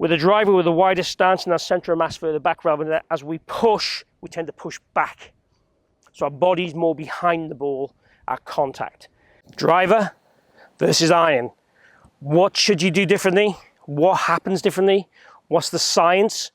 With a driver with a wider stance and our centre of mass further back, rather than as we push, we tend to push back. So our body's more behind the ball at contact. Driver versus iron. What should you do differently? What happens differently? What's the science?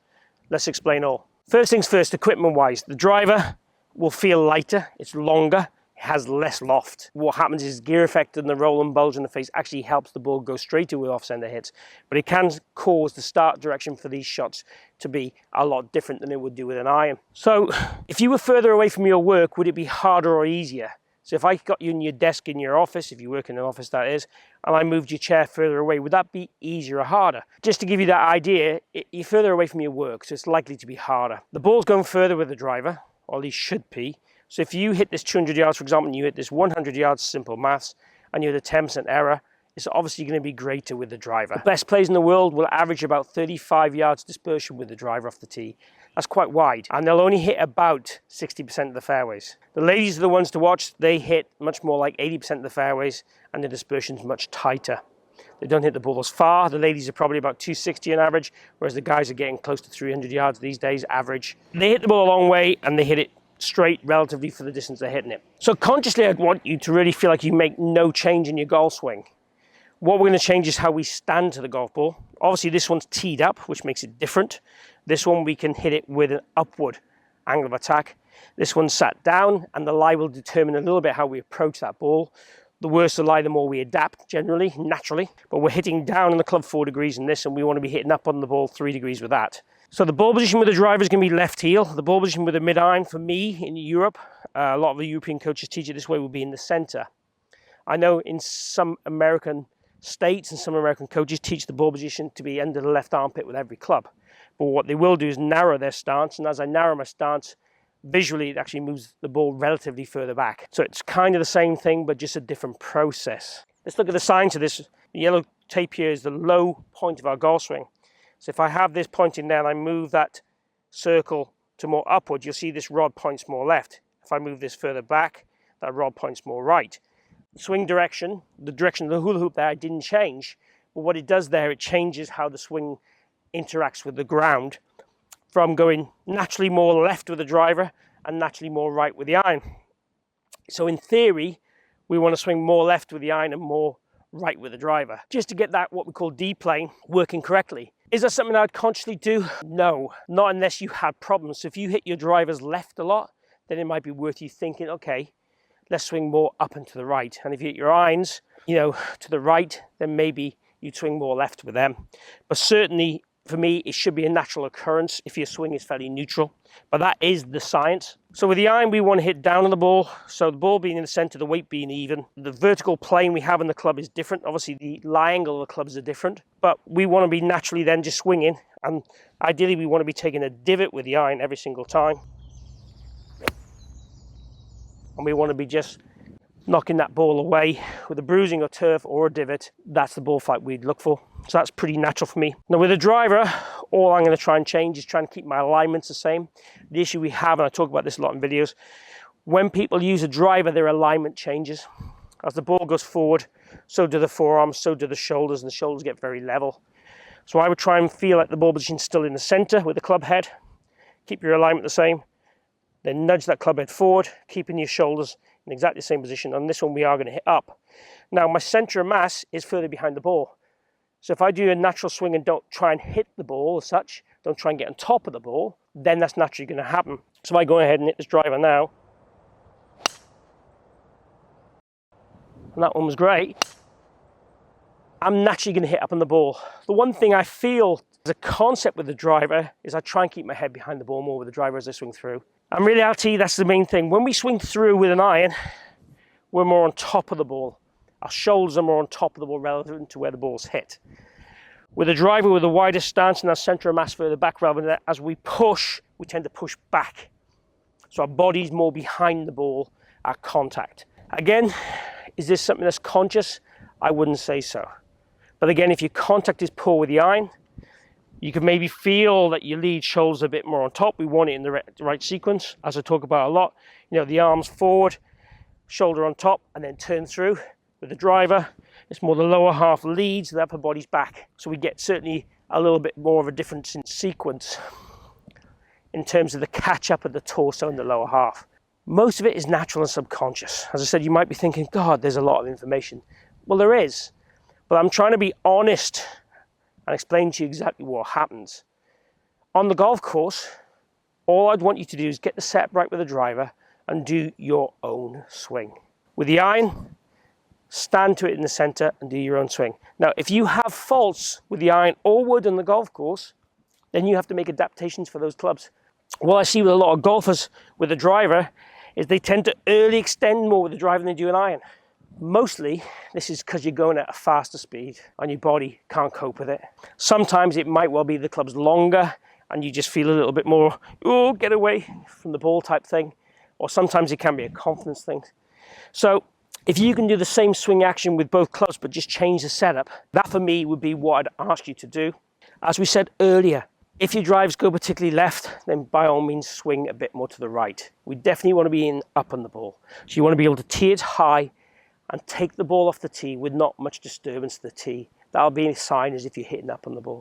Let's explain all. First things first, equipment-wise, the driver will feel lighter, it's longer, it has less loft. What happens is gear effect and the roll and bulge in the face actually helps the ball go straighter with off-center hits, but it can cause the start direction for these shots to be a lot different than it would do with an iron. So if you were further away from your work, would it be harder or easier? So if I got you in your desk in your office, if you work in an office that is, and I moved your chair further away, would that be easier or harder? Just to give you that idea, you're further away from your work, so it's likely to be harder. The ball's going further with the driver, or at least should be. So if you hit this 200 yards, for example, and you hit this 100 yards, simple maths, and you had a 10% error, it's obviously going to be greater with the driver. The best players in the world will average about 35 yards dispersion with the driver off the tee. That's quite wide, and they'll only hit about 60% of the fairways. The ladies are the ones to watch. They hit much more like 80% of the fairways, and the dispersion's much tighter. They don't hit the ball as far. The ladies are probably about 260 on average, whereas the guys are getting close to 300 yards these days, average. They hit the ball a long way, and they hit it straight relatively for the distance they're hitting it. So consciously, I'd want you to really feel like you make no change in your golf swing. What we're going to change is how we stand to the golf ball. Obviously, this one's teed up, which makes it different. This one, we can hit it with an upward angle of attack. This one's sat down, and the lie will determine a little bit how we approach that ball. The worse the lie, the more we adapt, generally, naturally. But we're hitting down on the club 4 degrees in this, and we want to be hitting up on the ball 3 degrees with that. So the ball position with the driver is going to be left heel. The ball position with the mid-iron, for me, in Europe, a lot of the European coaches teach it this way, will be in the center. I know in some American states and some American coaches teach the ball position to be under the left armpit with every club. But what they will do is narrow their stance, and as I narrow my stance, visually it actually moves the ball relatively further back. So it's kind of the same thing, but just a different process. Let's look at the signs of this. The yellow tape here is the low point of our golf swing. So if I have this pointing down, I move that circle to more upward, you'll see this rod points more left. If I move this further back, that rod points more right. Swing direction, the direction of the hula hoop there, I didn't change, but what it does there, it changes how the swing interacts with the ground from going naturally more left with the driver and naturally more right with the iron. So in theory, we want to swing more left with the iron and more right with the driver, just to get that what we call D-plane working correctly. Is that something I'd consciously do? No, not unless you had problems. So if you hit your drivers left a lot, then it might be worth you thinking, okay, let's swing more up and to the right. And if you hit your irons, to the right, then maybe you'd swing more left with them. But certainly, for me, it should be a natural occurrence if your swing is fairly neutral. But that is the science. So with the iron, we want to hit down on the ball. So the ball being in the center, the weight being even. The vertical plane we have in the club is different. Obviously, the lie angle of the clubs are different. But we want to be naturally then just swinging. And ideally, we want to be taking a divot with the iron every single time. And we want to be just knocking that ball away with a bruising or turf or a divot. That's the ball flight we'd look for. So that's pretty natural for me. Now with a driver, all I'm going to try and change is try and keep my alignments the same. The issue we have, and I talk about this a lot in videos, when people use a driver, their alignment changes. As the ball goes forward, so do the forearms, so do the shoulders, and the shoulders get very level. So I would try and feel like the ball position's still in the center with the club head. Keep your alignment the same. Then nudge that club head forward, keeping your shoulders in exactly the same position. On this one, we are going to hit up. Now, my center of mass is further behind the ball. So if I do a natural swing and don't try and hit the ball as such, don't try and get on top of the ball, then that's naturally going to happen. So if I go ahead and hit this driver now, and that one was great, I'm naturally going to hit up on the ball. The one thing I feel as a concept with the driver is I try and keep my head behind the ball more with the driver as I swing through. And reality, that's the main thing. When we swing through with an iron, we're more on top of the ball. Our shoulders are more on top of the ball relative to where the ball's hit. With a driver with a wider stance and our center of mass further back, rather than as we push, we tend to push back. So our body's more behind the ball at contact. Again, is this something that's conscious? I wouldn't say so. But again, if your contact is poor with the iron, you can maybe feel that your lead shoulder's a bit more on top. We want it in the right sequence, as I talk about a lot. The arms forward, shoulder on top, and then turn through. With the driver, it's more the lower half leads, the upper body's back. So we get certainly a little bit more of a difference in sequence in terms of the catch up of the torso and the lower half. Most of it is natural and subconscious. As I said, you might be thinking, God, there's a lot of information. Well, there is, but I'm trying to be honest and explain to you exactly what happens. On the golf course, all I'd want you to do is get the setup right with the driver and do your own swing. With the iron, stand to it in the center and do your own swing. Now, if you have faults with the iron or wood on the golf course, then you have to make adaptations for those clubs. What I see with a lot of golfers with the driver is they tend to early extend more with the driver than they do an iron. Mostly, this is because you're going at a faster speed and your body can't cope with it. Sometimes it might well be the club's longer and you just feel a little bit more, oh, get away from the ball type thing. Or sometimes it can be a confidence thing. So if you can do the same swing action with both clubs but just change the setup, that for me would be what I'd ask you to do. As we said earlier, if your drives go particularly left, then by all means swing a bit more to the right. We definitely want to be up on the ball. So you want to be able to tee it high and take the ball off the tee with not much disturbance to the tee. That'll be a sign as if you're hitting up on the ball.